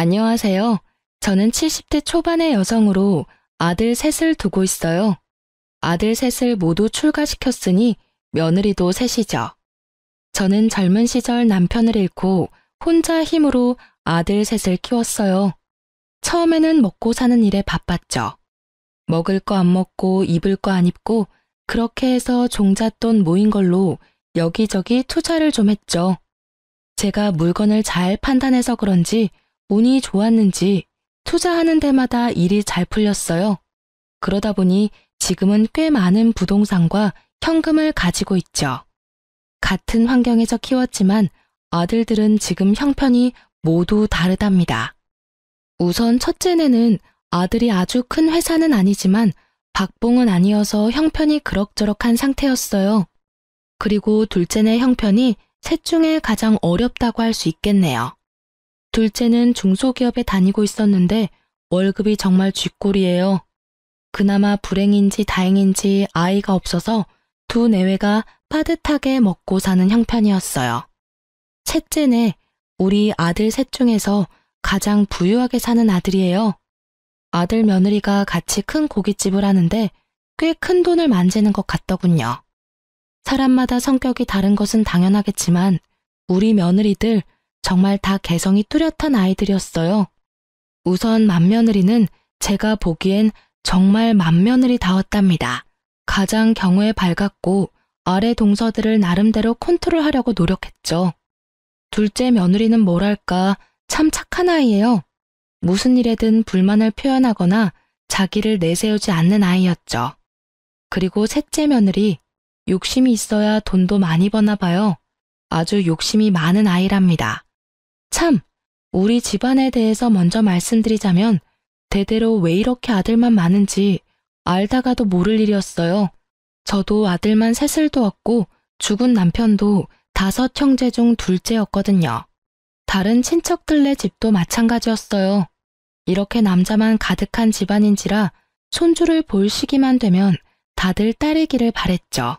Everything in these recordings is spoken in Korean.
안녕하세요. 저는 70대 초반의 여성으로 아들 셋을 두고 있어요. 아들 셋을 모두 출가시켰으니 며느리도 셋이죠. 저는 젊은 시절 남편을 잃고 혼자 힘으로 아들 셋을 키웠어요. 처음에는 먹고 사는 일에 바빴죠. 먹을 거 안 먹고 입을 거 안 입고 그렇게 해서 종잣돈 모인 걸로 여기저기 투자를 좀 했죠. 제가 물건을 잘 판단해서 그런지 운이 좋았는지 투자하는 데마다 일이 잘 풀렸어요. 그러다 보니 지금은 꽤 많은 부동산과 현금을 가지고 있죠. 같은 환경에서 키웠지만 아들들은 지금 형편이 모두 다르답니다. 우선 첫째네는 아들이 아주 큰 회사는 아니지만 박봉은 아니어서 형편이 그럭저럭한 상태였어요. 그리고 둘째네 형편이 셋 중에 가장 어렵다고 할 수 있겠네요. 둘째는 중소기업에 다니고 있었는데 월급이 정말 쥐꼬리예요. 그나마 불행인지 다행인지 아이가 없어서 두 내외가 빠듯하게 먹고 사는 형편이었어요. 셋째네, 우리 아들 셋 중에서 가장 부유하게 사는 아들이에요. 아들 며느리가 같이 큰 고깃집을 하는데 꽤 큰 돈을 만지는 것 같더군요. 사람마다 성격이 다른 것은 당연하겠지만 우리 며느리들 정말 다 개성이 뚜렷한 아이들이었어요. 우선 맏며느리는 제가 보기엔 정말 맏며느리다웠답니다. 가장 경우에 밝았고 아래 동서들을 나름대로 컨트롤하려고 노력했죠. 둘째 며느리는 뭐랄까 참 착한 아이예요. 무슨 일에든 불만을 표현하거나 자기를 내세우지 않는 아이였죠. 그리고 셋째 며느리, 욕심이 있어야 돈도 많이 버나 봐요. 아주 욕심이 많은 아이랍니다. 참, 우리 집안에 대해서 먼저 말씀드리자면 대대로 왜 이렇게 아들만 많은지 알다가도 모를 일이었어요. 저도 아들만 셋을 두었고 죽은 남편도 5 형제 중 둘째였거든요. 다른 친척들네 집도 마찬가지였어요. 이렇게 남자만 가득한 집안인지라 손주를 볼 시기만 되면 다들 딸이기를 바랬죠.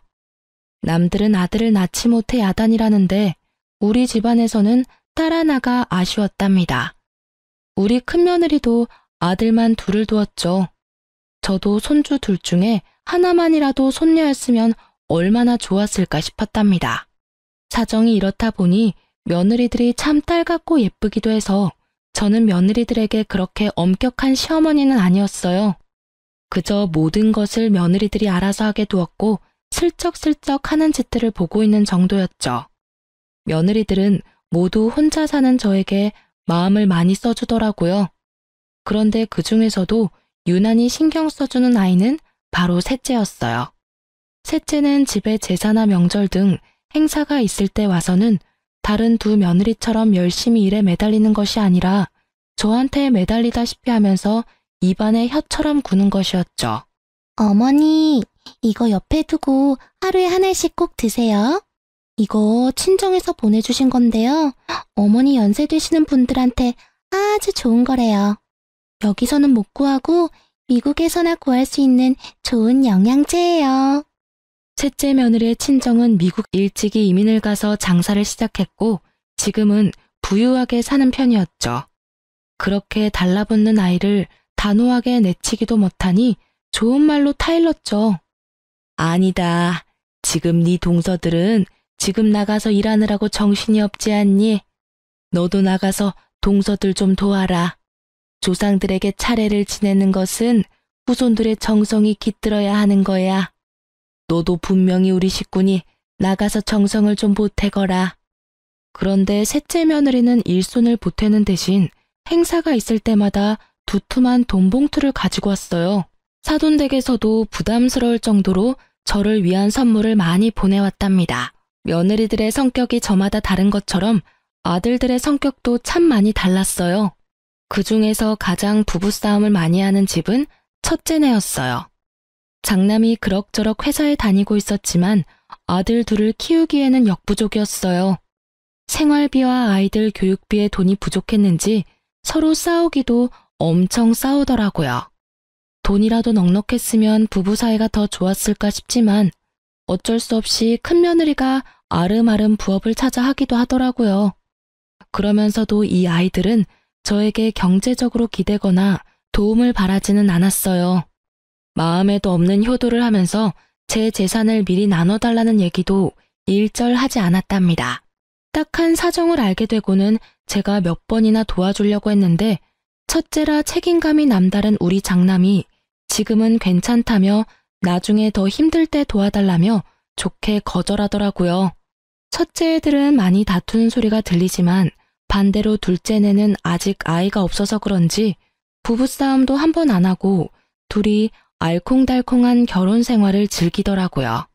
남들은 아들을 낳지 못해 야단이라는데 우리 집안에서는 딸 하나가 아쉬웠답니다. 우리 큰며느리도 아들만 둘을 두었죠. 저도 손주 둘 중에 하나만이라도 손녀였으면 얼마나 좋았을까 싶었답니다. 사정이 이렇다 보니 며느리들이 참 딸 같고 예쁘기도 해서 저는 며느리들에게 그렇게 엄격한 시어머니는 아니었어요. 그저 모든 것을 며느리들이 알아서 하게 두었고 슬쩍슬쩍 하는 짓들을 보고 있는 정도였죠. 며느리들은 모두 혼자 사는 저에게 마음을 많이 써주더라고요. 그런데 그 중에서도 유난히 신경 써주는 아이는 바로 셋째였어요. 셋째는 집에 제사나 명절 등 행사가 있을 때 와서는 다른 두 며느리처럼 열심히 일에 매달리는 것이 아니라 저한테 매달리다시피 하면서 입안에 혀처럼 구는 것이었죠. 어머니, 이거 옆에 두고 하루에 하나씩 꼭 드세요. 이거 친정에서 보내주신 건데요. 어머니 연세 되시는 분들한테 아주 좋은 거래요. 여기서는 못 구하고 미국에서나 구할 수 있는 좋은 영양제예요. 셋째 며느리의 친정은 미국 일찍이 이민을 가서 장사를 시작했고 지금은 부유하게 사는 편이었죠. 그렇게 달라붙는 아이를 단호하게 내치기도 못하니 좋은 말로 타일렀죠. 아니다. 지금 네 동서들은 지금 나가서 일하느라고 정신이 없지 않니? 너도 나가서 동서들 좀 도와라. 조상들에게 차례를 지내는 것은 후손들의 정성이 깃들어야 하는 거야. 너도 분명히 우리 식구니 나가서 정성을 좀 보태거라. 그런데 셋째 며느리는 일손을 보태는 대신 행사가 있을 때마다 두툼한 돈봉투를 가지고 왔어요. 사돈댁에서도 부담스러울 정도로 저를 위한 선물을 많이 보내왔답니다. 며느리들의 성격이 저마다 다른 것처럼 아들들의 성격도 참 많이 달랐어요. 그 중에서 가장 부부싸움을 많이 하는 집은 첫째네였어요. 장남이 그럭저럭 회사에 다니고 있었지만 아들 둘을 키우기에는 역부족이었어요. 생활비와 아이들 교육비에 돈이 부족했는지 서로 싸우기도 엄청 싸우더라고요. 돈이라도 넉넉했으면 부부 사이가 더 좋았을까 싶지만 어쩔 수 없이 큰며느리가 아름아름 부업을 찾아 하기도 하더라고요. 그러면서도 이 아이들은 저에게 경제적으로 기대거나 도움을 바라지는 않았어요. 마음에도 없는 효도를 하면서 제 재산을 미리 나눠달라는 얘기도 일절하지 않았답니다. 딱한 사정을 알게 되고는 제가 몇 번이나 도와주려고 했는데 첫째라 책임감이 남다른 우리 장남이 지금은 괜찮다며 나중에 더 힘들 때 도와달라며 좋게 거절하더라고요. 첫째 애들은 많이 다투는 소리가 들리지만 반대로 둘째네는 아직 아이가 없어서 그런지 부부싸움도 한 번 안 하고 둘이 알콩달콩한 결혼 생활을 즐기더라고요.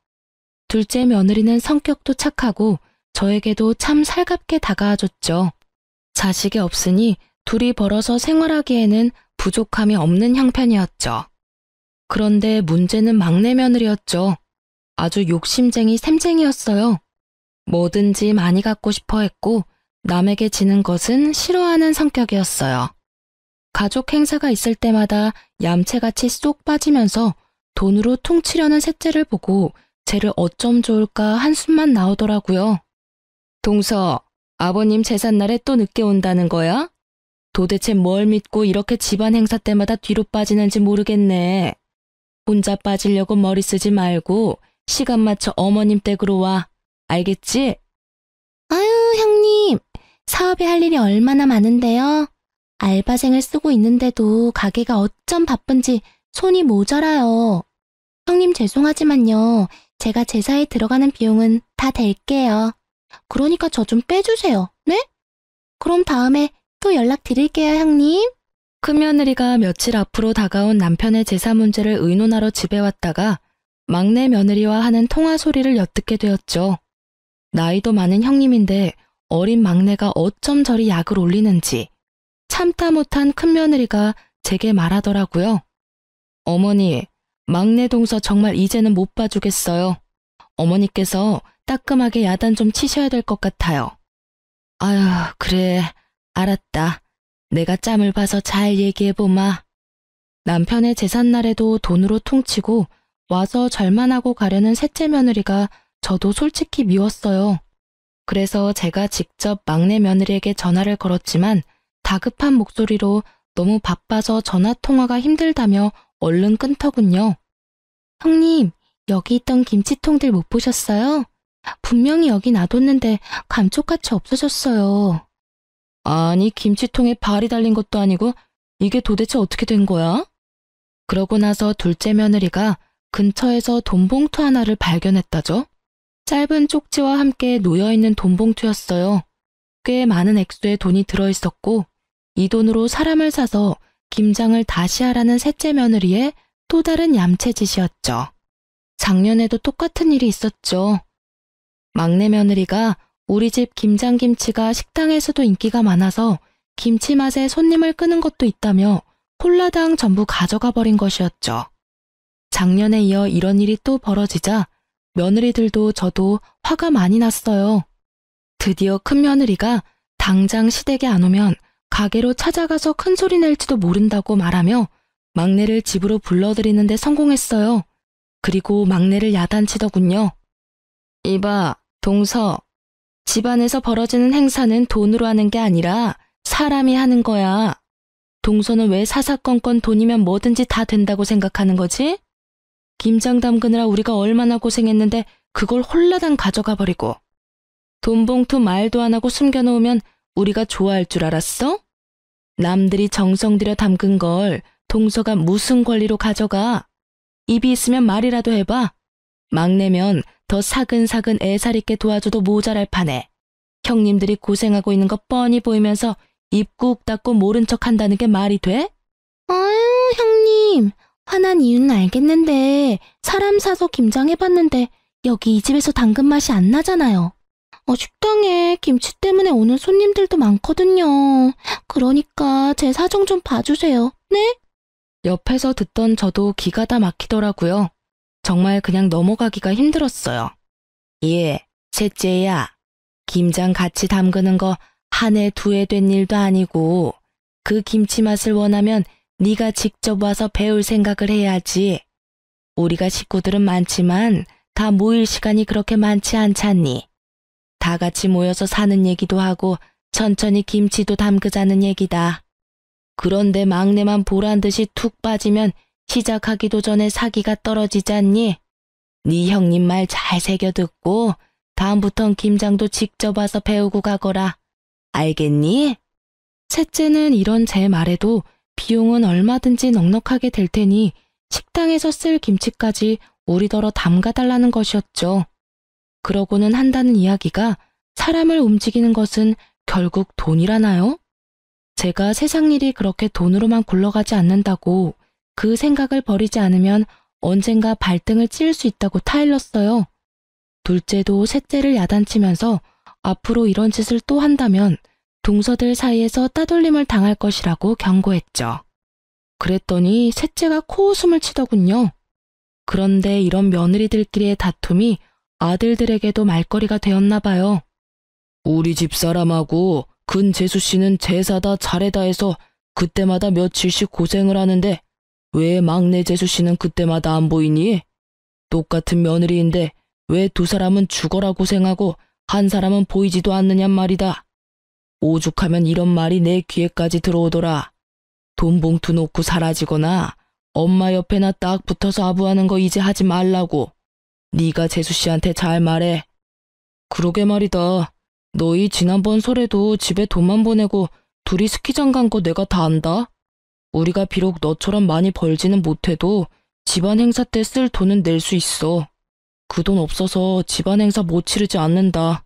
둘째 며느리는 성격도 착하고 저에게도 참 살갑게 다가와줬죠. 자식이 없으니 둘이 벌어서 생활하기에는 부족함이 없는 형편이었죠. 그런데 문제는 막내 며느리였죠. 아주 욕심쟁이 샘쟁이였어요. 뭐든지 많이 갖고 싶어 했고 남에게 지는 것은 싫어하는 성격이었어요. 가족 행사가 있을 때마다 얌체같이 쏙 빠지면서 돈으로 퉁치려는 셋째를 보고 쟤를 어쩜 좋을까 한숨만 나오더라고요. 동서, 아버님 제삿날에 또 늦게 온다는 거야? 도대체 뭘 믿고 이렇게 집안 행사 때마다 뒤로 빠지는지 모르겠네. 혼자 빠지려고 머리 쓰지 말고 시간 맞춰 어머님 댁으로 와. 알겠지? 아유, 형님. 사업에 할 일이 얼마나 많은데요. 알바생을 쓰고 있는데도 가게가 어쩜 바쁜지 손이 모자라요. 형님 죄송하지만요. 제가 제사에 들어가는 비용은 다 댈게요. 그러니까 저 좀 빼주세요. 네? 그럼 다음에 또 연락드릴게요, 형님. 큰며느리가 며칠 앞으로 다가온 남편의 제사 문제를 의논하러 집에 왔다가 막내 며느리와 하는 통화 소리를 엿듣게 되었죠. 나이도 많은 형님인데 어린 막내가 어쩜 저리 약을 올리는지 참다 못한 큰며느리가 제게 말하더라고요. 어머니, 막내 동서 정말 이제는 못 봐주겠어요. 어머니께서 따끔하게 야단 좀 치셔야 될 것 같아요. 아유, 그래, 알았다. 내가 짬을 봐서 잘 얘기해보마. 남편의 제삿날에도 돈으로 퉁치고 와서 절만 하고 가려는 셋째 며느리가 저도 솔직히 미웠어요. 그래서 제가 직접 막내 며느리에게 전화를 걸었지만 다급한 목소리로 너무 바빠서 전화통화가 힘들다며 얼른 끊더군요. 형님, 여기 있던 김치통들 못 보셨어요? 분명히 여기 놔뒀는데 감쪽같이 없어졌어요. 아니, 김치통에 발이 달린 것도 아니고 이게 도대체 어떻게 된 거야? 그러고 나서 둘째 며느리가 근처에서 돈봉투 하나를 발견했다죠. 짧은 쪽지와 함께 놓여있는 돈봉투였어요. 꽤 많은 액수의 돈이 들어있었고 이 돈으로 사람을 사서 김장을 다시 하라는 셋째 며느리의 또 다른 얌체짓이었죠. 작년에도 똑같은 일이 있었죠. 막내 며느리가 우리 집 김장김치가 식당에서도 인기가 많아서 김치 맛에 손님을 끄는 것도 있다며 홀라당 전부 가져가 버린 것이었죠. 작년에 이어 이런 일이 또 벌어지자 며느리들도 저도 화가 많이 났어요. 드디어 큰며느리가 당장 시댁에 안 오면 가게로 찾아가서 큰소리 낼지도 모른다고 말하며 막내를 집으로 불러들이는 데 성공했어요. 그리고 막내를 야단치더군요. 이봐, 동서. 집안에서 벌어지는 행사는 돈으로 하는 게 아니라 사람이 하는 거야. 동서는 왜 사사건건 돈이면 뭐든지 다 된다고 생각하는 거지? 김장 담그느라 우리가 얼마나 고생했는데 그걸 홀라당 가져가 버리고. 돈봉투 말도 안 하고 숨겨놓으면 우리가 좋아할 줄 알았어? 남들이 정성 들여 담근 걸 동서가 무슨 권리로 가져가? 입이 있으면 말이라도 해봐. 막내면 더 사근사근 애살 있게 도와줘도 모자랄 판에 형님들이 고생하고 있는 거 뻔히 보이면서 입 꾹 닫고 모른 척 한다는 게 말이 돼? 아유, 형님. 화난 이유는 알겠는데 사람 사서 김장해봤는데 여기 이 집에서 담근 맛이 안 나잖아요. 식당에 김치 때문에 오는 손님들도 많거든요. 그러니까 제 사정 좀 봐주세요. 네? 옆에서 듣던 저도 기가 다 막히더라고요. 정말 그냥 넘어가기가 힘들었어요. 예, 셋째야. 김장 같이 담그는 거 한 해 두 해 된 일도 아니고 그 김치 맛을 원하면 네가 직접 와서 배울 생각을 해야지. 우리가 식구들은 많지만 다 모일 시간이 그렇게 많지 않잖니. 다 같이 모여서 사는 얘기도 하고 천천히 김치도 담그자는 얘기다. 그런데 막내만 보란 듯이 툭 빠지면 시작하기도 전에 사기가 떨어지지 않니? 네 형님 말 잘 새겨 듣고 다음부턴 김장도 직접 와서 배우고 가거라. 알겠니? 셋째는 이런 제 말에도 비용은 얼마든지 넉넉하게 될 테니 식당에서 쓸 김치까지 우리더러 담가달라는 것이었죠. 그러고는 한다는 이야기가 사람을 움직이는 것은 결국 돈이라나요? 제가 세상 일이 그렇게 돈으로만 굴러가지 않는다고 그 생각을 버리지 않으면 언젠가 발등을 찌를 수 있다고 타일렀어요. 둘째도 셋째를 야단치면서 앞으로 이런 짓을 또 한다면 동서들 사이에서 따돌림을 당할 것이라고 경고했죠. 그랬더니 셋째가 코웃음을 치더군요. 그런데 이런 며느리들끼리의 다툼이 아들들에게도 말거리가 되었나 봐요. 우리 집사람하고 근재수 씨는 제사다 차례다 해서 그때마다 며칠씩 고생을 하는데 왜 막내 재수 씨는 그때마다 안 보이니? 똑같은 며느리인데 왜 두 사람은 죽어라 고생하고 한 사람은 보이지도 않느냔 말이다. 오죽하면 이런 말이 내 귀에까지 들어오더라. 돈 봉투 놓고 사라지거나 엄마 옆에나 딱 붙어서 아부하는 거 이제 하지 말라고. 네가 재수 씨한테 잘 말해. 그러게 말이다. 너희 지난번 설에도 집에 돈만 보내고 둘이 스키장 간 거 내가 다 안다. 우리가 비록 너처럼 많이 벌지는 못해도 집안 행사 때 쓸 돈은 낼 수 있어. 그 돈 없어서 집안 행사 못 치르지 않는다.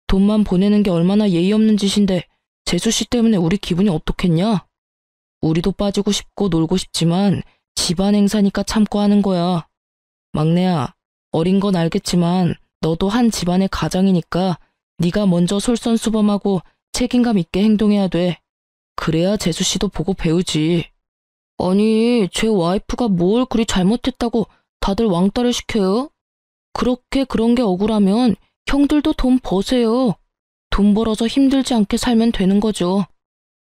돈만 보내는 게 얼마나 예의 없는 짓인데 재수 씨 때문에 우리 기분이 어떻겠냐? 우리도 빠지고 싶고 놀고 싶지만 집안 행사니까 참고 하는 거야. 막내야, 어린 건 알겠지만 너도 한 집안의 가장이니까 네가 먼저 솔선수범하고 책임감 있게 행동해야 돼. 그래야 재수 씨도 보고 배우지. 아니, 제 와이프가 뭘 그리 잘못했다고 다들 왕따를 시켜요? 그렇게 그런 게 억울하면 형들도 돈 버세요. 돈 벌어서 힘들지 않게 살면 되는 거죠.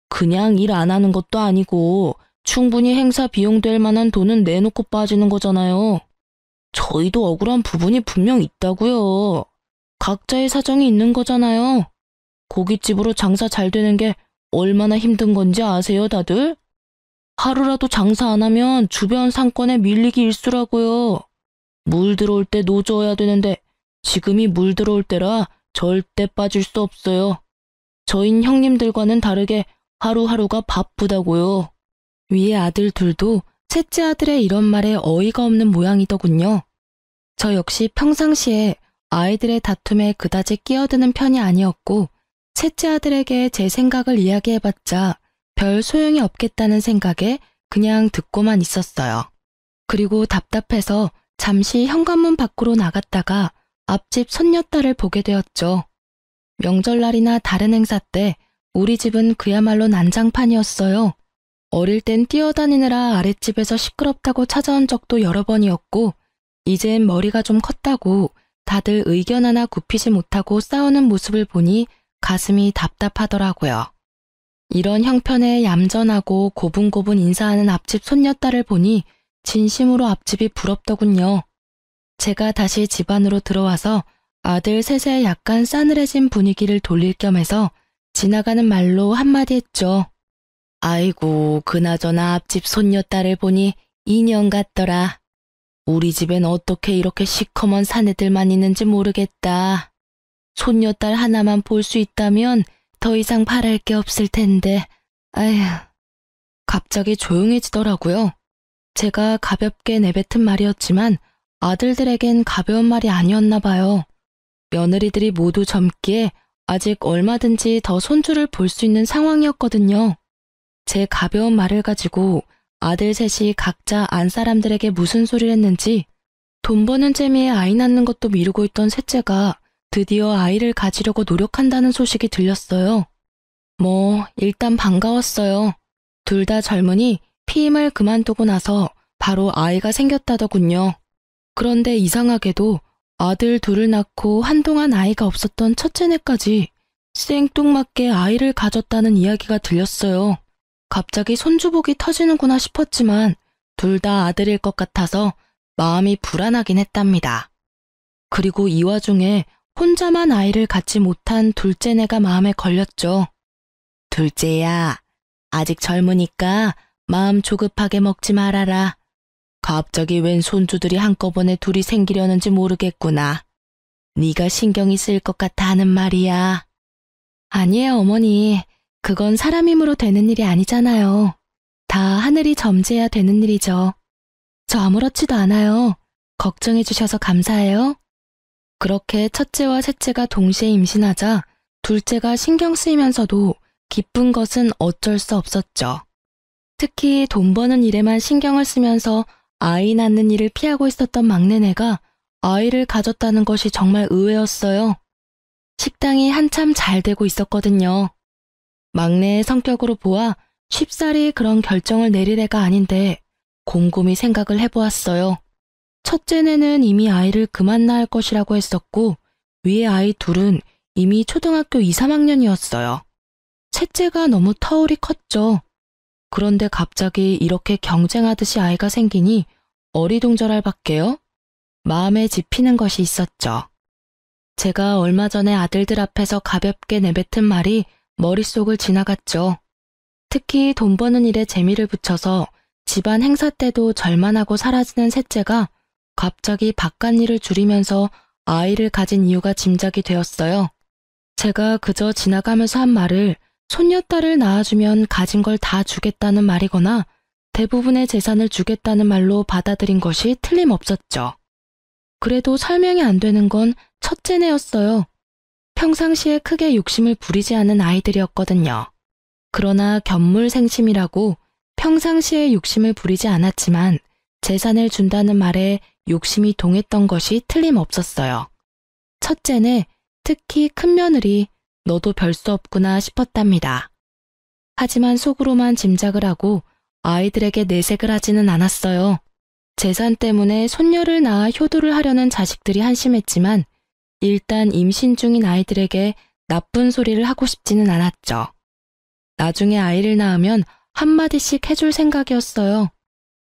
그냥 일 안 하는 것도 아니고 충분히 행사 비용 될 만한 돈은 내놓고 빠지는 거잖아요. 저희도 억울한 부분이 분명 있다고요. 각자의 사정이 있는 거잖아요. 고깃집으로 장사 잘 되는 게 얼마나 힘든 건지 아세요, 다들? 하루라도 장사 안 하면 주변 상권에 밀리기 일쑤라고요. 물 들어올 때 노져야 되는데 지금이 물 들어올 때라 절대 빠질 수 없어요. 저흰 형님들과는 다르게 하루하루가 바쁘다고요. 위에 아들 둘도 셋째 아들의 이런 말에 어이가 없는 모양이더군요. 저 역시 평상시에 아이들의 다툼에 그다지 끼어드는 편이 아니었고 셋째 아들에게 제 생각을 이야기해봤자 별 소용이 없겠다는 생각에 그냥 듣고만 있었어요. 그리고 답답해서 잠시 현관문 밖으로 나갔다가 앞집 손녀딸을 보게 되었죠. 명절날이나 다른 행사 때 우리 집은 그야말로 난장판이었어요. 어릴 땐 뛰어다니느라 아랫집에서 시끄럽다고 찾아온 적도 여러 번이었고 이젠 머리가 좀 컸다고 다들 의견 하나 굽히지 못하고 싸우는 모습을 보니 가슴이 답답하더라고요. 이런 형편에 얌전하고 고분고분 인사하는 앞집 손녀딸을 보니 진심으로 앞집이 부럽더군요. 제가 다시 집 안으로 들어와서 아들 셋의 약간 싸늘해진 분위기를 돌릴 겸 해서 지나가는 말로 한마디 했죠. 아이고, 그나저나 앞집 손녀딸을 보니 인형 같더라. 우리 집엔 어떻게 이렇게 시커먼 사내들만 있는지 모르겠다. 손녀딸 하나만 볼 수 있다면 더 이상 바랄 게 없을 텐데. 아휴. 갑자기 조용해지더라고요. 제가 가볍게 내뱉은 말이었지만 아들들에겐 가벼운 말이 아니었나 봐요. 며느리들이 모두 젊기에 아직 얼마든지 더 손주를 볼 수 있는 상황이었거든요. 제 가벼운 말을 가지고 아들 셋이 각자 안 사람들에게 무슨 소리를 했는지 돈 버는 재미에 아이 낳는 것도 미루고 있던 셋째가 드디어 아이를 가지려고 노력한다는 소식이 들렸어요. 일단 반가웠어요. 둘 다 젊으니 피임을 그만두고 나서 바로 아이가 생겼다더군요. 그런데 이상하게도 아들 둘을 낳고 한동안 아이가 없었던 첫째네까지 생뚱맞게 아이를 가졌다는 이야기가 들렸어요. 갑자기 손주복이 터지는구나 싶었지만 둘 다 아들일 것 같아서 마음이 불안하긴 했답니다. 그리고 이 와중에 혼자만 아이를 갖지 못한 둘째네가 마음에 걸렸죠. 둘째야, 아직 젊으니까 마음 조급하게 먹지 말아라. 갑자기 웬 손주들이 한꺼번에 둘이 생기려는지 모르겠구나. 네가 신경이 쓰일 것 같아 하는 말이야. 아니에요, 어머니. 그건 사람 힘으로 되는 일이 아니잖아요. 다 하늘이 점지해야 되는 일이죠. 저 아무렇지도 않아요. 걱정해 주셔서 감사해요. 그렇게 첫째와 셋째가 동시에 임신하자 둘째가 신경 쓰이면서도 기쁜 것은 어쩔 수 없었죠. 특히 돈 버는 일에만 신경을 쓰면서 아이 낳는 일을 피하고 있었던 막내네가 아이를 가졌다는 것이 정말 의외였어요. 식당이 한참 잘 되고 있었거든요. 막내의 성격으로 보아 쉽사리 그런 결정을 내릴 애가 아닌데 곰곰이 생각을 해보았어요. 첫째네는 이미 아이를 그만 낳을 것이라고 했었고 위에 아이 둘은 이미 초등학교 2, 3학년이었어요. 셋째가 너무 터울이 컸죠. 그런데 갑자기 이렇게 경쟁하듯이 아이가 생기니 어리둥절할 밖에요. 마음에 집히는 것이 있었죠. 제가 얼마 전에 아들들 앞에서 가볍게 내뱉은 말이 머릿속을 지나갔죠. 특히 돈 버는 일에 재미를 붙여서 집안 행사 때도 절만 하고 사라지는 셋째가 갑자기 바깥일을 줄이면서 아이를 가진 이유가 짐작이 되었어요. 제가 그저 지나가면서 한 말을 손녀딸을 낳아주면 가진 걸 다 주겠다는 말이거나 대부분의 재산을 주겠다는 말로 받아들인 것이 틀림없었죠. 그래도 설명이 안 되는 건 첫째네였어요. 평상시에 크게 욕심을 부리지 않은 아이들이었거든요. 그러나 견물생심이라고 평상시에 욕심을 부리지 않았지만 재산을 준다는 말에 욕심이 동했던 것이 틀림없었어요. 첫째는 특히 큰 며느리 너도 별 수 없구나 싶었답니다. 하지만 속으로만 짐작을 하고 아이들에게 내색을 하지는 않았어요. 재산 때문에 손녀를 낳아 효도를 하려는 자식들이 한심했지만 일단 임신 중인 아이들에게 나쁜 소리를 하고 싶지는 않았죠. 나중에 아이를 낳으면 한마디씩 해줄 생각이었어요.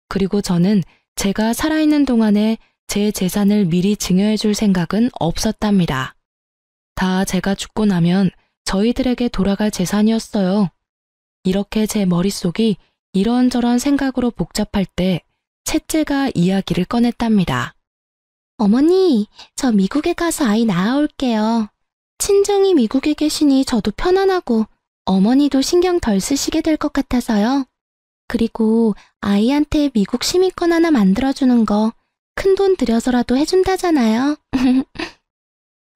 그리고 저는 제가 살아있는 동안에 제 재산을 미리 증여해줄 생각은 없었답니다. 다 제가 죽고 나면 저희들에게 돌아갈 재산이었어요. 이렇게 제 머릿속이 이런저런 생각으로 복잡할 때 셋째가 이야기를 꺼냈답니다. 어머니, 저 미국에 가서 아이 낳아올게요. 친정이 미국에 계시니 저도 편안하고 어머니도 신경 덜 쓰시게 될 것 같아서요. 그리고 아이한테 미국 시민권 하나 만들어주는 거 큰 돈 들여서라도 해준다잖아요.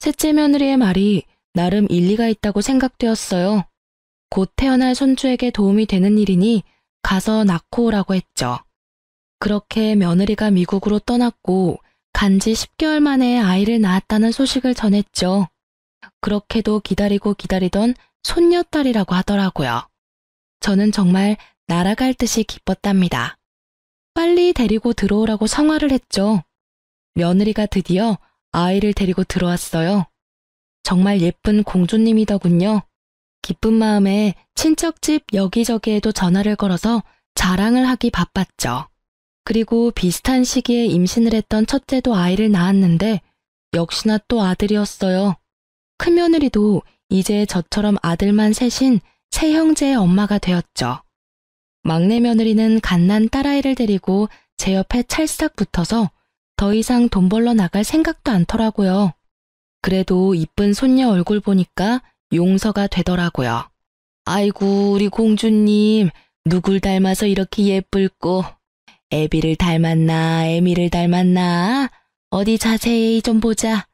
셋째 며느리의 말이 나름 일리가 있다고 생각되었어요. 곧 태어날 손주에게 도움이 되는 일이니 가서 낳고 오라고 했죠. 그렇게 며느리가 미국으로 떠났고 간지 10개월 만에 아이를 낳았다는 소식을 전했죠. 그렇게도 기다리고 기다리던 손녀딸이라고 하더라고요. 저는 정말 날아갈 듯이 기뻤답니다. 빨리 데리고 들어오라고 성화를 했죠. 며느리가 드디어 아이를 데리고 들어왔어요. 정말 예쁜 공주님이더군요. 기쁜 마음에 친척집 여기저기에도 전화를 걸어서 자랑을 하기 바빴죠. 그리고 비슷한 시기에 임신을 했던 첫째도 아이를 낳았는데 역시나 또 아들이었어요. 큰며느리도 이제 저처럼 아들만 셋인 세 형제의 엄마가 되었죠. 막내 며느리는 갓난 딸아이를 데리고 제 옆에 찰싹 붙어서 더 이상 돈 벌러 나갈 생각도 않더라고요. 그래도 이쁜 손녀 얼굴 보니까 용서가 되더라고요. 아이고 우리 공주님 누굴 닮아서 이렇게 예쁠꼬. 애비를 닮았나 애미를 닮았나 어디 자세히 좀 보자.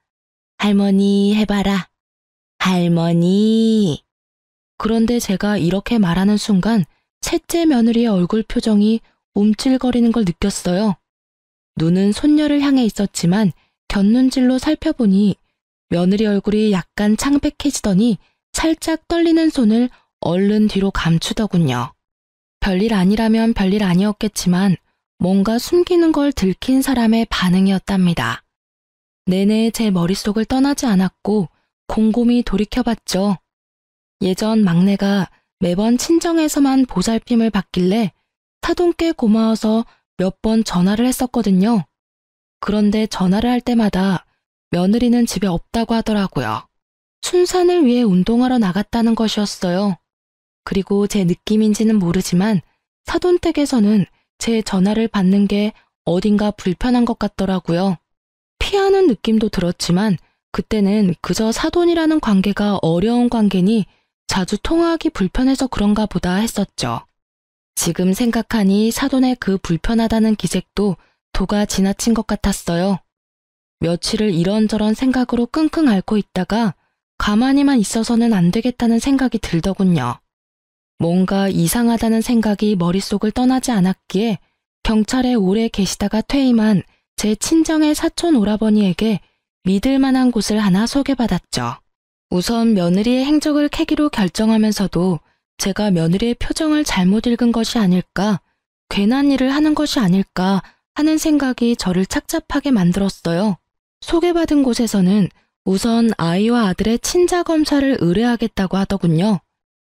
할머니 해봐라. 할머니. 그런데 제가 이렇게 말하는 순간 셋째 며느리의 얼굴 표정이 움찔거리는 걸 느꼈어요. 눈은 손녀를 향해 있었지만 곁눈질로 살펴보니 며느리 얼굴이 약간 창백해지더니 살짝 떨리는 손을 얼른 뒤로 감추더군요. 별일 아니라면 별일 아니었겠지만 뭔가 숨기는 걸 들킨 사람의 반응이었답니다. 내내 제 머릿속을 떠나지 않았고 곰곰이 돌이켜봤죠. 예전 막내가 매번 친정에서만 보살핌을 받길래 사돈께 고마워서 몇 번 전화를 했었거든요. 그런데 전화를 할 때마다 며느리는 집에 없다고 하더라고요. 순산을 위해 운동하러 나갔다는 것이었어요. 그리고 제 느낌인지는 모르지만 사돈댁에서는 제 전화를 받는 게 어딘가 불편한 것 같더라고요. 피하는 느낌도 들었지만 그때는 그저 사돈이라는 관계가 어려운 관계니 자주 통화하기 불편해서 그런가 보다 했었죠. 지금 생각하니 사돈의 그 불편하다는 기색도 도가 지나친 것 같았어요. 며칠을 이런저런 생각으로 끙끙 앓고 있다가 가만히만 있어서는 안 되겠다는 생각이 들더군요. 뭔가 이상하다는 생각이 머릿속을 떠나지 않았기에 경찰에 오래 계시다가 퇴임한 제 친정의 사촌 오라버니에게 믿을 만한 곳을 하나 소개받았죠. 우선 며느리의 행적을 캐기로 결정하면서도 제가 며느리의 표정을 잘못 읽은 것이 아닐까, 괜한 일을 하는 것이 아닐까 하는 생각이 저를 착잡하게 만들었어요. 소개받은 곳에서는 우선 아이와 아들의 친자 검사를 의뢰하겠다고 하더군요.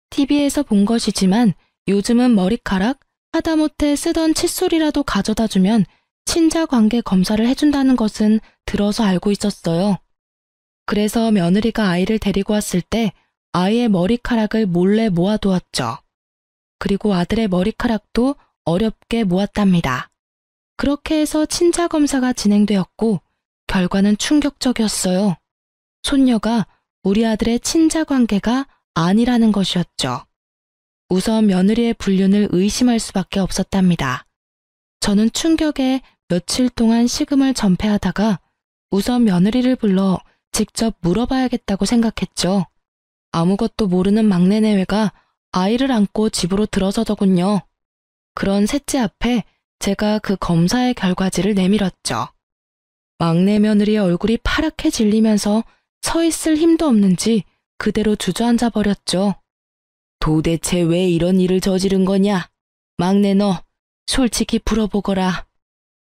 TV에서 본 것이지만 요즘은 머리카락, 하다못해 쓰던 칫솔이라도 가져다 주면 친자 관계 검사를 해준다는 것은 들어서 알고 있었어요. 그래서 며느리가 아이를 데리고 왔을 때 아이의 머리카락을 몰래 모아두었죠. 그리고 아들의 머리카락도 어렵게 모았답니다. 그렇게 해서 친자 검사가 진행되었고 결과는 충격적이었어요. 손녀가 우리 아들의 친자 관계가 아니라는 것이었죠. 우선 며느리의 불륜을 의심할 수밖에 없었답니다. 저는 충격에 며칠 동안 식음을 전폐하다가 우선 며느리를 불러 직접 물어봐야겠다고 생각했죠. 아무것도 모르는 막내 내외가 아이를 안고 집으로 들어서더군요. 그런 셋째 앞에 제가 그 검사의 결과지를 내밀었죠. 막내 며느리의 얼굴이 파랗게 질리면서 서 있을 힘도 없는지 그대로 주저앉아 버렸죠. 도대체 왜 이런 일을 저지른 거냐? 막내 너, 솔직히 풀어보거라.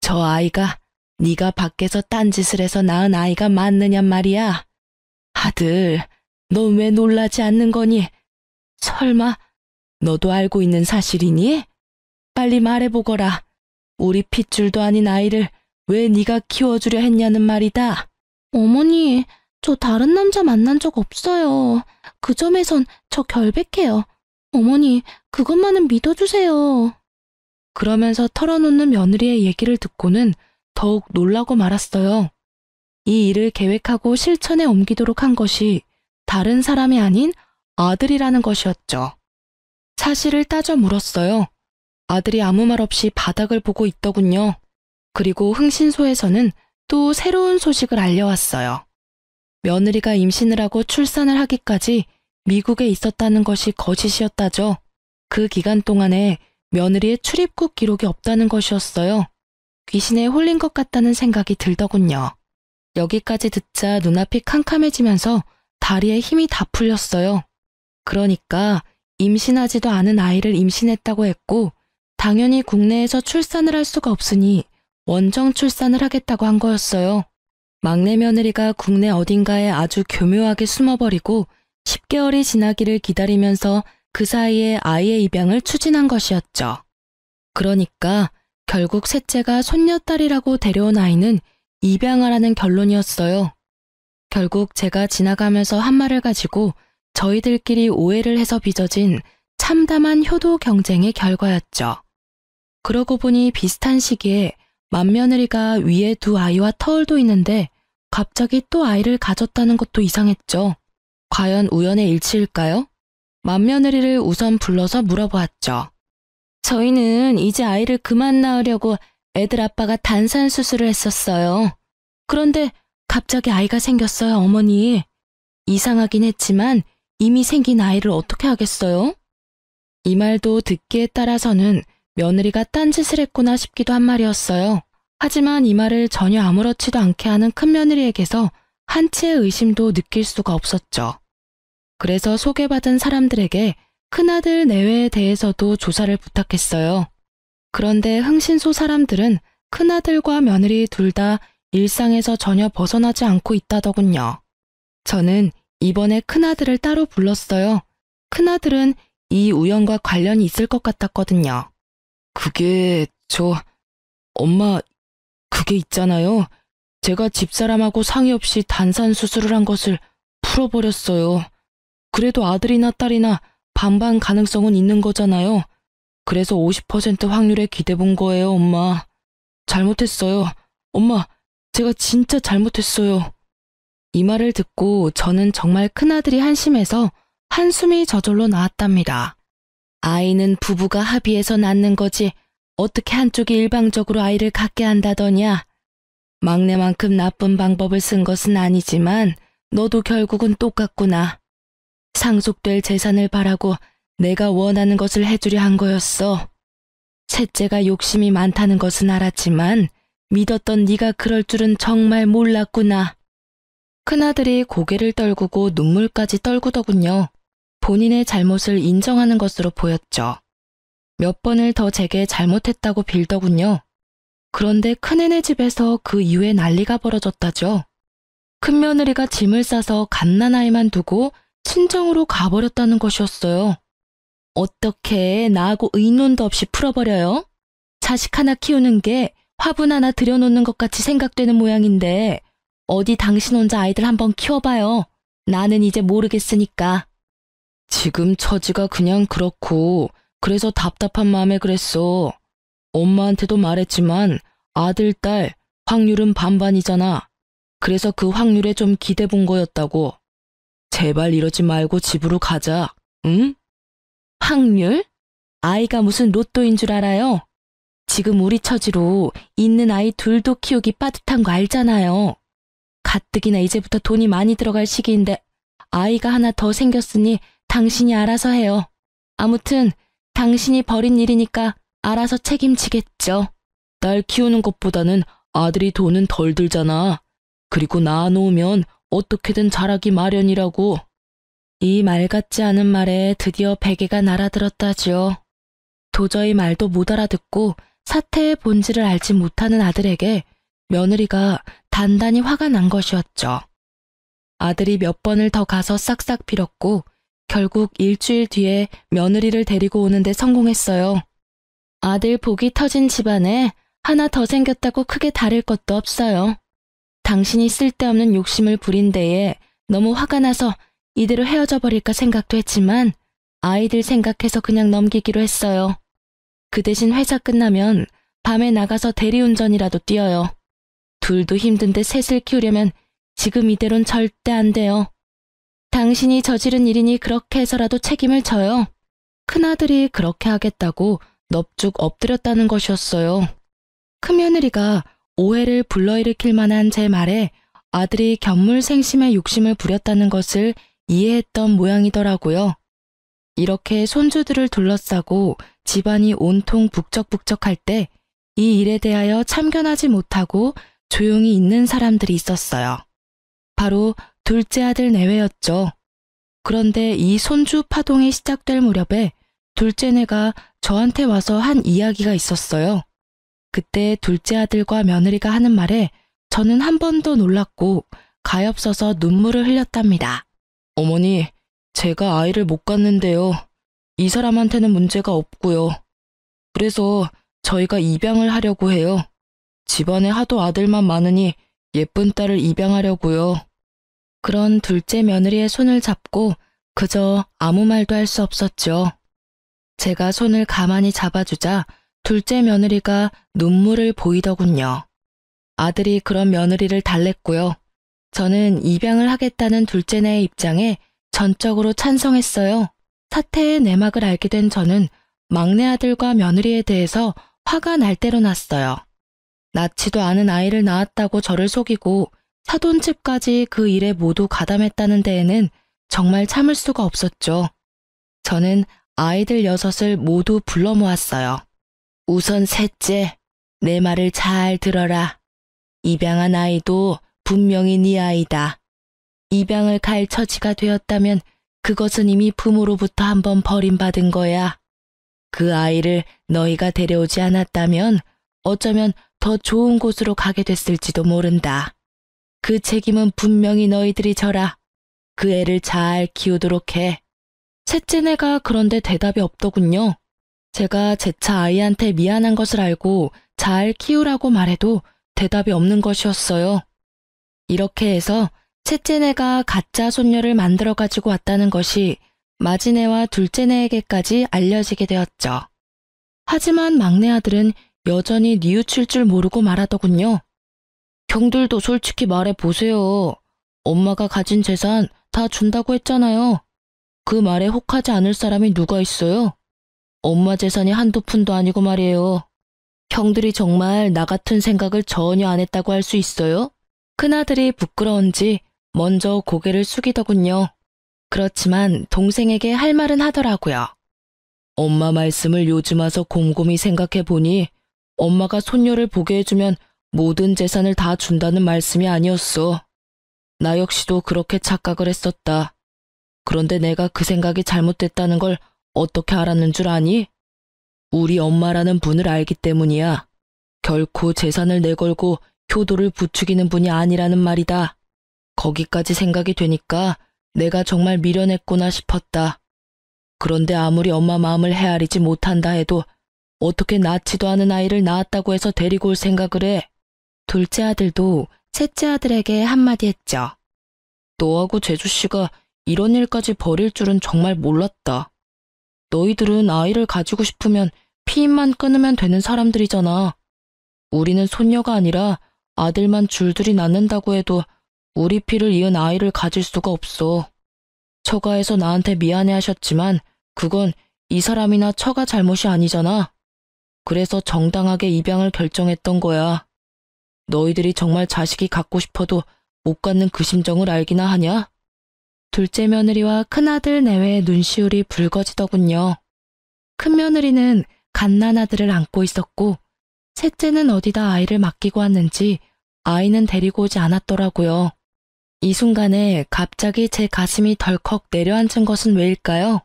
저 아이가 네가 밖에서 딴짓을 해서 낳은 아이가 맞느냔 말이야. 아들, 너 왜 놀라지 않는 거니? 설마 너도 알고 있는 사실이니? 빨리 말해보거라. 우리 핏줄도 아닌 아이를 왜 네가 키워주려 했냐는 말이다. 어머니, 저 다른 남자 만난 적 없어요. 그 점에선 저 결백해요. 어머니, 그것만은 믿어주세요. 그러면서 털어놓는 며느리의 얘기를 듣고는 더욱 놀라고 말았어요. 이 일을 계획하고 실천에 옮기도록 한 것이 다른 사람이 아닌 아들이라는 것이었죠. 사실을 따져 물었어요. 아들이 아무 말 없이 바닥을 보고 있더군요. 그리고 흥신소에서는 또 새로운 소식을 알려왔어요. 며느리가 임신을 하고 출산을 하기까지 미국에 있었다는 것이 거짓이었다죠. 그 기간 동안에 며느리의 출입국 기록이 없다는 것이었어요. 귀신에 홀린 것 같다는 생각이 들더군요. 여기까지 듣자 눈앞이 캄캄해지면서 다리에 힘이 다 풀렸어요. 그러니까 임신하지도 않은 아이를 임신했다고 했고 당연히 국내에서 출산을 할 수가 없으니 원정 출산을 하겠다고 한 거였어요. 막내 며느리가 국내 어딘가에 아주 교묘하게 숨어버리고 10개월이 지나기를 기다리면서 그 사이에 아이의 입양을 추진한 것이었죠. 그러니까 결국 셋째가 손녀딸이라고 데려온 아이는 입양하라는 결론이었어요. 결국 제가 지나가면서 한 말을 가지고 저희들끼리 오해를 해서 빚어진 참담한 효도 경쟁의 결과였죠. 그러고 보니 비슷한 시기에 맏며느리가 위에 두 아이와 터울도 있는데 갑자기 또 아이를 가졌다는 것도 이상했죠. 과연 우연의 일치일까요? 맏며느리를 우선 불러서 물어보았죠. 저희는 이제 아이를 그만 낳으려고 애들 아빠가 단산 수술을 했었어요. 그런데 갑자기 아이가 생겼어요, 어머니. 이상하긴 했지만 이미 생긴 아이를 어떻게 하겠어요? 이 말도 듣기에 따라서는 며느리가 딴짓을 했구나 싶기도 한 말이었어요. 하지만 이 말을 전혀 아무렇지도 않게 하는 큰며느리에게서 한치의 의심도 느낄 수가 없었죠. 그래서 소개받은 사람들에게 큰아들 내외에 대해서도 조사를 부탁했어요. 그런데 흥신소 사람들은 큰아들과 며느리 둘 다 일상에서 전혀 벗어나지 않고 있다더군요. 저는 이번에 큰아들을 따로 불렀어요. 큰아들은 이 우연과 관련이 있을 것 같았거든요. 엄마, 그게 있잖아요. 제가 집사람하고 상의 없이 단산 수술을 한 것을 풀어버렸어요. 그래도 아들이나 딸이나 반반 가능성은 있는 거잖아요. 그래서 50% 확률에 기대본 거예요, 엄마. 잘못했어요. 엄마, 제가 진짜 잘못했어요. 이 말을 듣고 저는 정말 큰아들이 한심해서 한숨이 저절로 나왔답니다. 아이는 부부가 합의해서 낳는 거지 어떻게 한쪽이 일방적으로 아이를 갖게 한다더냐. 막내만큼 나쁜 방법을 쓴 것은 아니지만 너도 결국은 똑같구나. 상속될 재산을 바라고 내가 원하는 것을 해주려 한 거였어. 셋째가 욕심이 많다는 것은 알았지만 믿었던 네가 그럴 줄은 정말 몰랐구나. 큰아들이 고개를 떨구고 눈물까지 떨구더군요. 본인의 잘못을 인정하는 것으로 보였죠. 몇 번을 더 제게 잘못했다고 빌더군요. 그런데 큰애네 집에서 그 이후에 난리가 벌어졌다죠. 큰며느리가 짐을 싸서 갓난아이만 두고 친정으로 가버렸다는 것이었어요. 어떻게 나하고 의논도 없이 풀어버려요? 자식 하나 키우는 게 화분 하나 들여놓는 것 같이 생각되는 모양인데 어디 당신 혼자 아이들 한번 키워봐요. 나는 이제 모르겠으니까. 지금 처지가 그냥 그렇고 그래서 답답한 마음에 그랬어. 엄마한테도 말했지만 아들, 딸 확률은 반반이잖아. 그래서 그 확률에 좀 기대본 거였다고. 제발 이러지 말고 집으로 가자. 응? 확률? 아이가 무슨 로또인 줄 알아요? 지금 우리 처지로 있는 아이 둘도 키우기 빠듯한 거 알잖아요. 가뜩이나 이제부터 돈이 많이 들어갈 시기인데 아이가 하나 더 생겼으니 당신이 알아서 해요. 아무튼 당신이 벌인 일이니까 알아서 책임지겠죠. 딸 키우는 것보다는 아들이 돈은 덜 들잖아. 그리고 낳아놓으면 어떻게든 자라기 마련이라고. 이 말 같지 않은 말에 드디어 베개가 날아들었다지요. 도저히 말도 못 알아듣고 사태의 본질을 알지 못하는 아들에게 며느리가 단단히 화가 난 것이었죠. 아들이 몇 번을 더 가서 싹싹 빌었고 결국 일주일 뒤에 며느리를 데리고 오는데 성공했어요. 아들 복이 터진 집안에 하나 더 생겼다고 크게 다를 것도 없어요. 당신이 쓸데없는 욕심을 부린 데에 너무 화가 나서 이대로 헤어져 버릴까 생각도 했지만 아이들 생각해서 그냥 넘기기로 했어요. 그 대신 회사 끝나면 밤에 나가서 대리운전이라도 뛰어요. 둘도 힘든데 셋을 키우려면 지금 이대로는 절대 안 돼요. 당신이 저지른 일이니 그렇게 해서라도 책임을 져요. 큰아들이 그렇게 하겠다고 넙죽 엎드렸다는 것이었어요. 큰며느리가 오해를 불러일으킬 만한 제 말에 아들이 견물생심의 욕심을 부렸다는 것을 이해했던 모양이더라고요. 이렇게 손주들을 둘러싸고 집안이 온통 북적북적할 때 이 일에 대하여 참견하지 못하고 조용히 있는 사람들이 있었어요. 바로 둘째 아들 내외였죠. 그런데 이 손주 파동이 시작될 무렵에 둘째네가 저한테 와서 한 이야기가 있었어요. 그때 둘째 아들과 며느리가 하는 말에 저는 한 번 더 놀랐고 가엾어서 눈물을 흘렸답니다. 어머니, 제가 아이를 못 갖는데요. 이 사람한테는 문제가 없고요. 그래서 저희가 입양을 하려고 해요. 집안에 하도 아들만 많으니 예쁜 딸을 입양하려고요. 그런 둘째 며느리의 손을 잡고 그저 아무 말도 할 수 없었죠. 제가 손을 가만히 잡아주자 둘째 며느리가 눈물을 보이더군요. 아들이 그런 며느리를 달랬고요. 저는 입양을 하겠다는 둘째네의 입장에 전적으로 찬성했어요. 사태의 내막을 알게 된 저는 막내 아들과 며느리에 대해서 화가 날 대로 났어요. 낳지도 않은 아이를 낳았다고 저를 속이고 사돈집까지 그 일에 모두 가담했다는 데에는 정말 참을 수가 없었죠. 저는 아이들 6을 모두 불러 모았어요. 우선 셋째, 내 말을 잘 들어라. 입양한 아이도 분명히 네 아이다. 입양을 갈 처지가 되었다면 그것은 이미 부모로부터 한번 버림받은 거야. 그 아이를 너희가 데려오지 않았다면 어쩌면 더 좋은 곳으로 가게 됐을지도 모른다. 그 책임은 분명히 너희들이 져라. 그 애를 잘 키우도록 해. 셋째네가 그런데 대답이 없더군요. 제가 재차 아이한테 미안한 것을 알고 잘 키우라고 말해도 대답이 없는 것이었어요. 이렇게 해서 셋째네가 가짜 손녀를 만들어 가지고 왔다는 것이 마지네와 둘째네에게까지 알려지게 되었죠. 하지만 막내 아들은 여전히 뉘우칠 줄 모르고 말하더군요. 형들도 솔직히 말해 보세요. 엄마가 가진 재산 다 준다고 했잖아요. 그 말에 혹하지 않을 사람이 누가 있어요? 엄마 재산이 한두 푼도 아니고 말이에요. 형들이 정말 나 같은 생각을 전혀 안 했다고 할 수 있어요? 큰아들이 부끄러운지 먼저 고개를 숙이더군요. 그렇지만 동생에게 할 말은 하더라고요. 엄마 말씀을 요즘 와서 곰곰이 생각해 보니 엄마가 손녀를 보게 해주면 모든 재산을 다 준다는 말씀이 아니었어. 나 역시도 그렇게 착각을 했었다. 그런데 내가 그 생각이 잘못됐다는 걸 어떻게 알았는 줄 아니? 우리 엄마라는 분을 알기 때문이야. 결코 재산을 내걸고 효도를 부추기는 분이 아니라는 말이다. 거기까지 생각이 되니까 내가 정말 미련했구나 싶었다. 그런데 아무리 엄마 마음을 헤아리지 못한다 해도 어떻게 낳지도 않은 아이를 낳았다고 해서 데리고 올 생각을 해? 둘째 아들도 셋째 아들에게 한마디 했죠. 너하고 재주씨가 이런 일까지 벌일 줄은 정말 몰랐다. 너희들은 아이를 가지고 싶으면 피임만 끊으면 되는 사람들이잖아. 우리는 손녀가 아니라 아들만 줄줄이 낳는다고 해도 우리 피를 이은 아이를 가질 수가 없어. 처가에서 나한테 미안해 하셨지만 그건 이 사람이나 처가 잘못이 아니잖아. 그래서 정당하게 입양을 결정했던 거야. 너희들이 정말 자식이 갖고 싶어도 못 갖는 그 심정을 알기나 하냐? 둘째 며느리와 큰아들 내외의 눈시울이 붉어지더군요. 큰며느리는 갓난아들을 안고 있었고 셋째는 어디다 아이를 맡기고 왔는지 아이는 데리고 오지 않았더라고요. 이 순간에 갑자기 제 가슴이 덜컥 내려앉은 것은 왜일까요?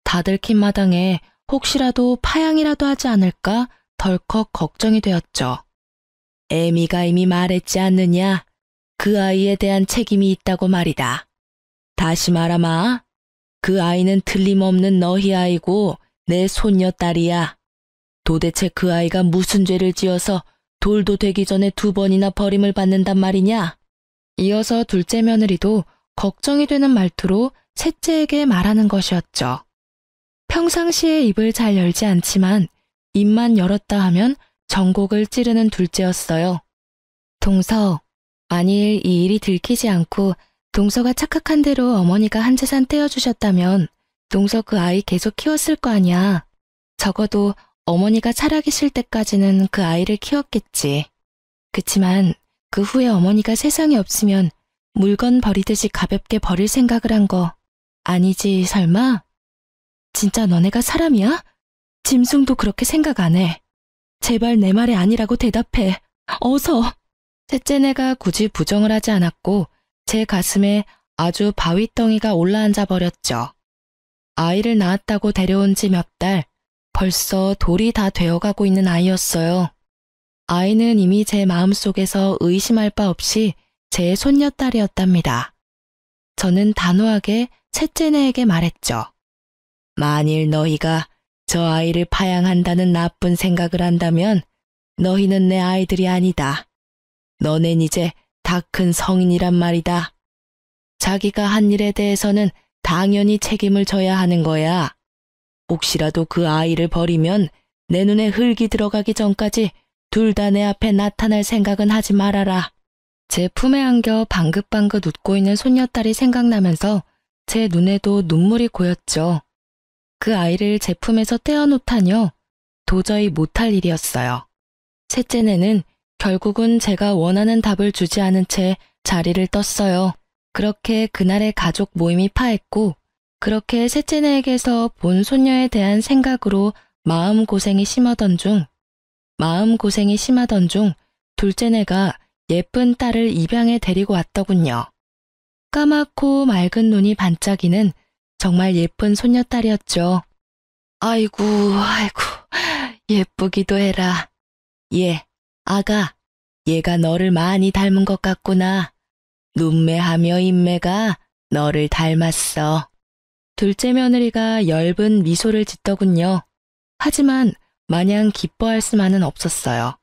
다들 킨 마당에 혹시라도 파양이라도 하지 않을까 덜컥 걱정이 되었죠. 애미가 이미 말했지 않느냐? 그 아이에 대한 책임이 있다고 말이다. 다시 말하마. 그 아이는 틀림없는 너희 아이고 내 손녀딸이야. 도대체 그 아이가 무슨 죄를 지어서 돌도 되기 전에 2번이나 버림을 받는단 말이냐? 이어서 둘째 며느리도 걱정이 되는 말투로 셋째에게 말하는 것이었죠. 평상시에 입을 잘 열지 않지만 입만 열었다 하면 전곡을 찌르는 둘째였어요. 동서, 만일 이 일이 들키지 않고 동서가 착각한 대로 어머니가 한 재산 떼어주셨다면 동서 그 아이 계속 키웠을 거 아니야. 적어도 어머니가 살아계실 때까지는 그 아이를 키웠겠지. 그치만 그 후에 어머니가 세상에 없으면 물건 버리듯이 가볍게 버릴 생각을 한 거 아니지 설마? 진짜 너네가 사람이야? 짐승도 그렇게 생각 안 해. 제발 내 말이 아니라고 대답해. 어서. 셋째네가 굳이 부정을 하지 않았고 제 가슴에 아주 바위덩이가 올라앉아 버렸죠. 아이를 낳았다고 데려온 지 몇 달, 벌써 돌이 다 되어가고 있는 아이였어요. 아이는 이미 제 마음속에서 의심할 바 없이 제 손녀딸이었답니다. 저는 단호하게 셋째네에게 말했죠. 만일 너희가 저 아이를 파양한다는 나쁜 생각을 한다면 너희는 내 아이들이 아니다. 너넨 이제 다 큰 성인이란 말이다. 자기가 한 일에 대해서는 당연히 책임을 져야 하는 거야. 혹시라도 그 아이를 버리면 내 눈에 흙이 들어가기 전까지 둘 다 내 앞에 나타날 생각은 하지 말아라. 제 품에 안겨 방긋방긋 웃고 있는 손녀딸이 생각나면서 제 눈에도 눈물이 고였죠. 그 아이를 제 품에서 떼어놓다니요. 도저히 못할 일이었어요. 셋째네는 결국은 제가 원하는 답을 주지 않은 채 자리를 떴어요. 그렇게 그날의 가족 모임이 파했고 그렇게 셋째네에게서 본 손녀에 대한 생각으로 마음고생이 심하던 중 둘째네가 예쁜 딸을 입양해 데리고 왔더군요. 까맣고 맑은 눈이 반짝이는 정말 예쁜 손녀딸이었죠. 아이고 예쁘기도 해라. 아가, 얘가 너를 많이 닮은 것 같구나. 눈매하며 인매가 너를 닮았어. 둘째 며느리가 엷은 미소를 짓더군요. 하지만 마냥 기뻐할 수만은 없었어요.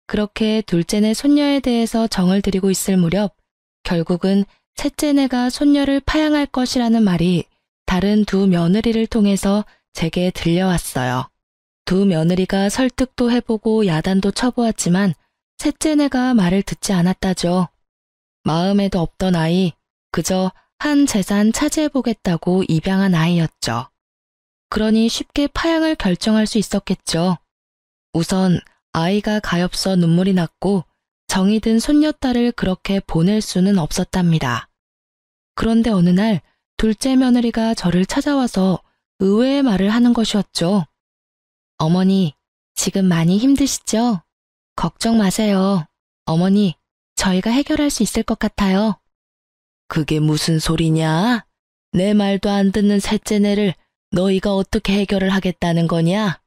그렇게 둘째네 손녀에 대해서 정을 들이고 있을 무렵 결국은 셋째네가 손녀를 파양할 것이라는 말이 다른 두 며느리를 통해서 제게 들려왔어요. 두 며느리가 설득도 해보고 야단도 쳐보았지만 셋째네가 말을 듣지 않았다죠. 마음에도 없던 아이, 그저 한 재산 차지해보겠다고 입양한 아이였죠. 그러니 쉽게 파양을 결정할 수 있었겠죠. 우선 아이가 가엾어 눈물이 났고 정이 든 손녀딸을 그렇게 보낼 수는 없었답니다. 그런데 어느 날 둘째 며느리가 저를 찾아와서 의외의 말을 하는 것이었죠. 어머니, 지금 많이 힘드시죠? 걱정 마세요. 어머니, 저희가 해결할 수 있을 것 같아요. 그게 무슨 소리냐? 내 말도 안 듣는 셋째네를 너희가 어떻게 해결을 하겠다는 거냐?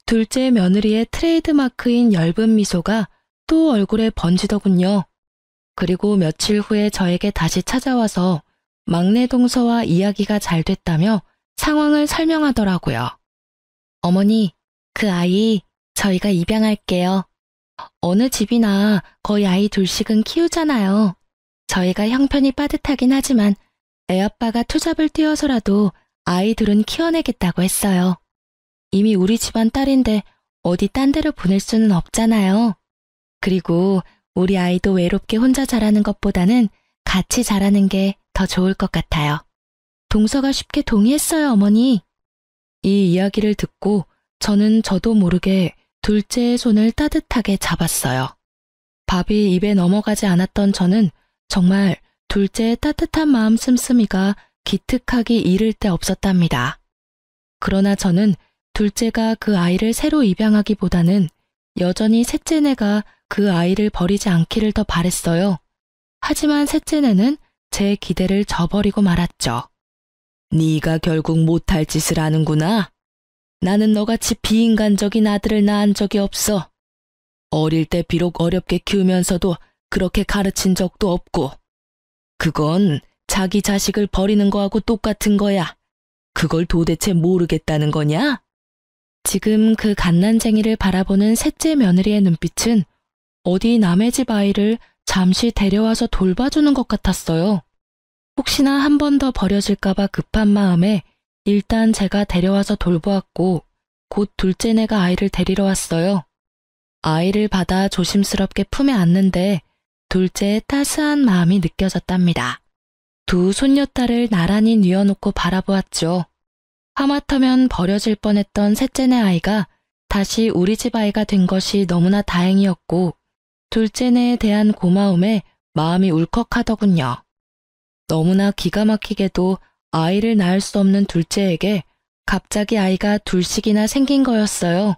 둘째 며느리의 트레이드마크인 엷은 미소가 또 얼굴에 번지더군요. 그리고 며칠 후에 저에게 다시 찾아와서 막내 동서와 이야기가 잘 됐다며 상황을 설명하더라고요. 어머니, 그 아이 저희가 입양할게요. 어느 집이나 거의 아이 둘씩은 키우잖아요. 저희가 형편이 빠듯하긴 하지만 애아빠가 투잡을 뛰어서라도 아이 둘은 키워내겠다고 했어요. 이미 우리 집안 딸인데 어디 딴 데로 보낼 수는 없잖아요. 그리고 우리 아이도 외롭게 혼자 자라는 것보다는 같이 자라는 게 더 좋을 것 같아요. 동서가 쉽게 동의했어요, 어머니. 이 이야기를 듣고 저는 저도 모르게 둘째의 손을 따뜻하게 잡았어요. 밥이 입에 넘어가지 않았던 저는 정말 둘째의 따뜻한 마음 씀씀이가 기특하기 이를 데 없었답니다. 그러나 저는 둘째가 그 아이를 새로 입양하기보다는 여전히 셋째네가 그 아이를 버리지 않기를 더 바랬어요. 하지만 셋째네는 제 기대를 저버리고 말았죠. 네가 결국 못할 짓을 하는구나. 나는 너같이 비인간적인 아들을 낳은 적이 없어. 어릴 때 비록 어렵게 키우면서도 그렇게 가르친 적도 없고. 그건 자기 자식을 버리는 거하고 똑같은 거야. 그걸 도대체 모르겠다는 거냐? 지금 그 갓난쟁이를 바라보는 셋째 며느리의 눈빛은 어디 남의 집 아이를 잠시 데려와서 돌봐주는 것 같았어요. 혹시나 한 번 더 버려질까봐 급한 마음에 일단 제가 데려와서 돌보았고 곧 둘째네가 아이를 데리러 왔어요. 아이를 받아 조심스럽게 품에 안는데 둘째의 따스한 마음이 느껴졌답니다. 두 손녀딸을 나란히 뉘어놓고 바라보았죠. 하마터면 버려질 뻔했던 셋째네 아이가 다시 우리 집 아이가 된 것이 너무나 다행이었고 둘째네에 대한 고마움에 마음이 울컥하더군요. 너무나 기가 막히게도 아이를 낳을 수 없는 둘째에게 갑자기 아이가 둘씩이나 생긴 거였어요.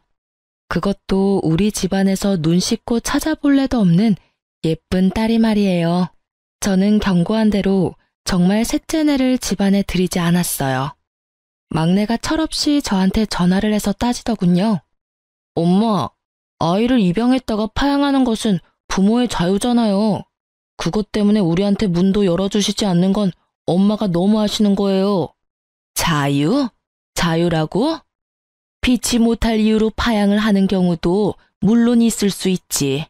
그것도 우리 집안에서 눈 씻고 찾아볼 애도 없는 예쁜 딸이 말이에요. 저는 경고한 대로 정말 셋째네를 집안에 들이지 않았어요. 막내가 철없이 저한테 전화를 해서 따지더군요. 엄마, 아이를 입양했다가 파양하는 것은 부모의 자유잖아요. 그것 때문에 우리한테 문도 열어주시지 않는 건 엄마가 너무 하시는 거예요. 자유? 자유라고? 피치 못할 이유로 파양을 하는 경우도 물론 있을 수 있지.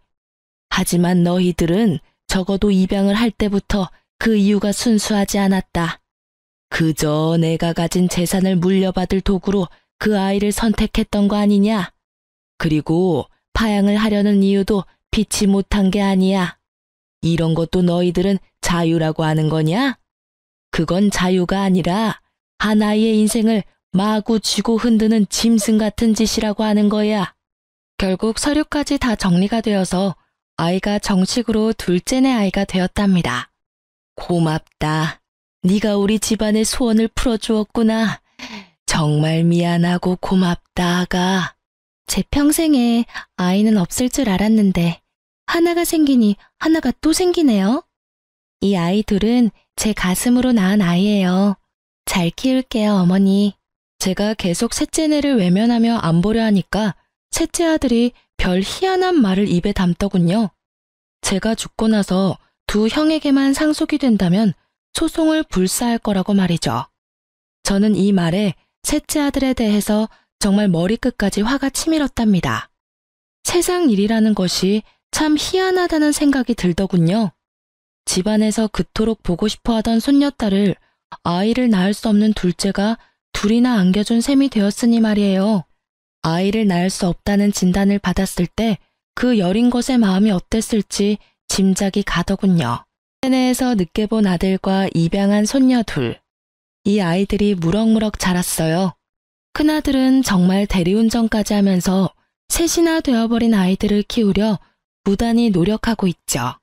하지만 너희들은 적어도 입양을 할 때부터 그 이유가 순수하지 않았다. 그저 내가 가진 재산을 물려받을 도구로 그 아이를 선택했던 거 아니냐? 그리고 파양을 하려는 이유도 피치 못한 게 아니야. 이런 것도 너희들은 자유라고 하는 거냐? 그건 자유가 아니라 한 아이의 인생을 마구 쥐고 흔드는 짐승 같은 짓이라고 하는 거야. 결국 서류까지 다 정리가 되어서 아이가 정식으로 둘째네 아이가 되었답니다. 고맙다. 네가 우리 집안의 소원을 풀어주었구나. 정말 미안하고 고맙다, 아가. 제 평생에 아이는 없을 줄 알았는데 하나가 생기니 하나가 또 생기네요. 이 아이 둘은 제 가슴으로 낳은 아이예요. 잘 키울게요, 어머니. 제가 계속 셋째네를 외면하며 안 보려 하니까 셋째 아들이 별 희한한 말을 입에 담더군요. 제가 죽고 나서 두 형에게만 상속이 된다면 소송을 불사할 거라고 말이죠. 저는 이 말에 셋째 아들에 대해서 정말 머리끝까지 화가 치밀었답니다. 세상 일이라는 것이 참 희한하다는 생각이 들더군요. 집안에서 그토록 보고 싶어 하던 손녀딸을 아이를 낳을 수 없는 둘째가 둘이나 안겨준 셈이 되었으니 말이에요. 아이를 낳을 수 없다는 진단을 받았을 때 그 여린 것의 마음이 어땠을지 짐작이 가더군요. 세내에서 늦게 본 아들과 입양한 손녀 둘. 이 아이들이 무럭무럭 자랐어요. 큰아들은 정말 대리운전까지 하면서 셋이나 되어버린 아이들을 키우려 부단히 노력하고 있죠.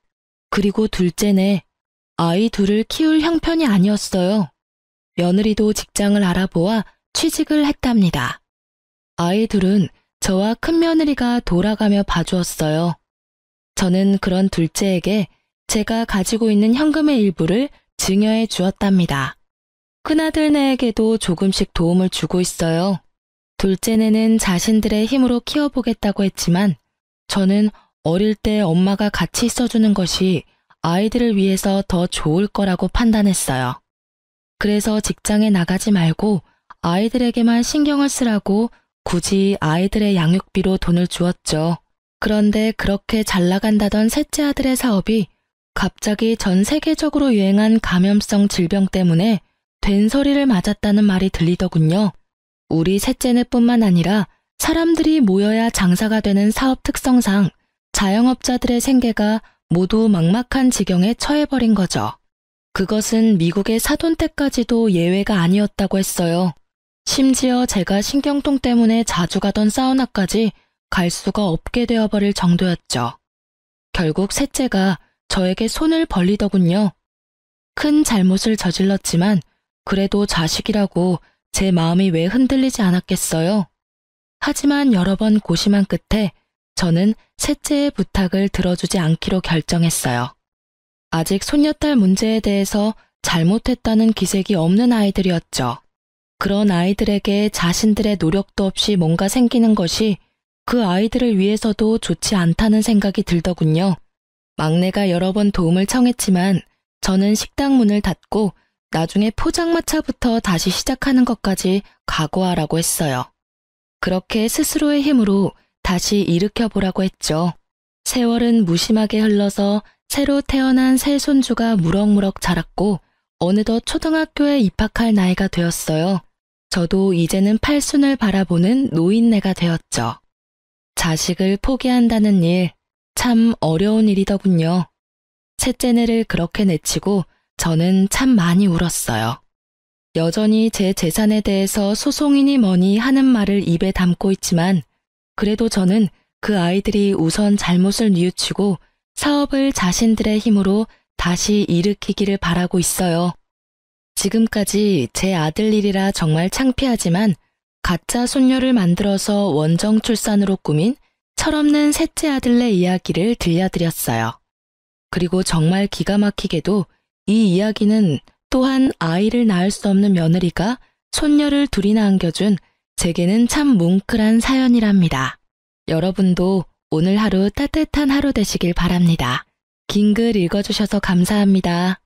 그리고 둘째네, 아이 둘을 키울 형편이 아니었어요. 며느리도 직장을 알아보아 취직을 했답니다. 아이 둘은 저와 큰며느리가 돌아가며 봐주었어요. 저는 그런 둘째에게 제가 가지고 있는 현금의 일부를 증여해 주었답니다. 큰아들네에게도 조금씩 도움을 주고 있어요. 둘째네는 자신들의 힘으로 키워보겠다고 했지만 저는 어릴 때 엄마가 같이 있어주는 것이 아이들을 위해서 더 좋을 거라고 판단했어요. 그래서 직장에 나가지 말고 아이들에게만 신경을 쓰라고 굳이 아이들의 양육비로 돈을 주었죠. 그런데 그렇게 잘 나간다던 셋째 아들의 사업이 갑자기 전 세계적으로 유행한 감염성 질병 때문에 된소리를 맞았다는 말이 들리더군요. 우리 셋째네뿐만 아니라 사람들이 모여야 장사가 되는 사업 특성상 자영업자들의 생계가 모두 막막한 지경에 처해버린 거죠. 그것은 미국의 사돈 때까지도 예외가 아니었다고 했어요. 심지어 제가 신경통 때문에 자주 가던 사우나까지 갈 수가 없게 되어버릴 정도였죠. 결국 셋째가 저에게 손을 벌리더군요. 큰 잘못을 저질렀지만 그래도 자식이라고 제 마음이 왜 흔들리지 않았겠어요. 하지만 여러 번 고심한 끝에 저는 셋째의 부탁을 들어주지 않기로 결정했어요. 아직 손녀딸 문제에 대해서 잘못했다는 기색이 없는 아이들이었죠. 그런 아이들에게 자신들의 노력도 없이 뭔가 생기는 것이 그 아이들을 위해서도 좋지 않다는 생각이 들더군요. 막내가 여러 번 도움을 청했지만 저는 식당 문을 닫고 나중에 포장마차부터 다시 시작하는 것까지 각오하라고 했어요. 그렇게 스스로의 힘으로 다시 일으켜보라고 했죠. 세월은 무심하게 흘러서 새로 태어난 새 손주가 무럭무럭 자랐고 어느덧 초등학교에 입학할 나이가 되었어요. 저도 이제는 팔순을 바라보는 노인네가 되었죠. 자식을 포기한다는 일, 참 어려운 일이더군요. 셋째네를 그렇게 내치고 저는 참 많이 울었어요. 여전히 제 재산에 대해서 소송이니 뭐니 하는 말을 입에 담고 있지만 그래도 저는 그 아이들이 우선 잘못을 뉘우치고 사업을 자신들의 힘으로 다시 일으키기를 바라고 있어요. 지금까지 제 아들 일이라 정말 창피하지만 가짜 손녀를 만들어서 원정 출산으로 꾸민 철없는 셋째 아들네 이야기를 들려드렸어요. 그리고 정말 기가 막히게도 이 이야기는 또한 아이를 낳을 수 없는 며느리가 손녀를 둘이나 안겨준 제게는 참 뭉클한 사연이랍니다. 여러분도 오늘 하루 따뜻한 하루 되시길 바랍니다. 긴 글 읽어주셔서 감사합니다.